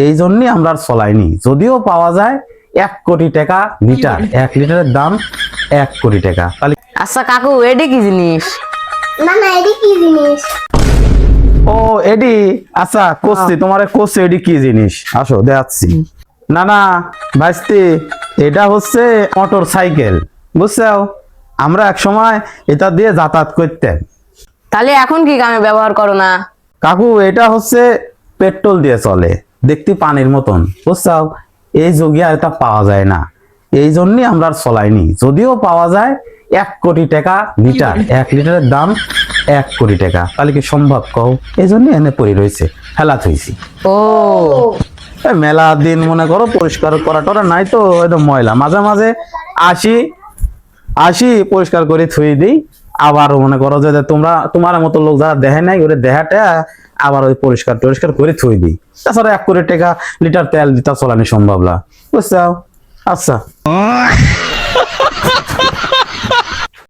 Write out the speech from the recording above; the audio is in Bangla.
এই জন্যই আমরা আর চলাইনি, যদিও পাওয়া যায় 1 কোটি টাকা লিটার, 1 লিটারের দাম 1 কোটি টাকা। তাহলে আচ্ছা কাকু এডি কি জিনিস? না না এডি কি জিনিস? ও এডি, আচ্ছা কোসি তোমারে কোসি এডি কি জিনিস, আসো দেখাচ্ছি। না না ভাইস্তি, এটা হচ্ছে মোটর সাইকেল, বুঝছো? আমরা এক সময় এটা দিয়ে যাতায়াত করতেন। তাহলে এখন কি কামে ব্যবহার করো না? কাকু এটা হচ্ছে পেট্রোল দিয়ে চলে, দেখতে পানির মতন, বুঝছো? এই যুগে আর এটা পাওয়া যায় না, এই জন্যই আমরা আর চলাইনি, যদিও পাওয়া যায় 1 কোটি টাকা লিটার, 1 লিটারের দাম 1 কোটি টাকা। তাহলে কি সম্ভব কও? এই জন্য এনে পড়ে রয়েছে, ফেলা থইছি। ও মেলা দিন মনে করো পরিষ্কার করা টরা নাই তো, একদম ময়লা, মাঝে মাঝে আসি পরিষ্কার করে থুই দিই, আবার মনে করো যে তোমরা তোমার মতো লোক যারা দেখে নাই ওরে দেখাটা আবার ওই পরিষ্কার করে থুই দিই। তাছাড়া 1 কোটি টাকা লিটার তেল দিতে চলানি সম্ভব না, বুঝছো? আচ্ছা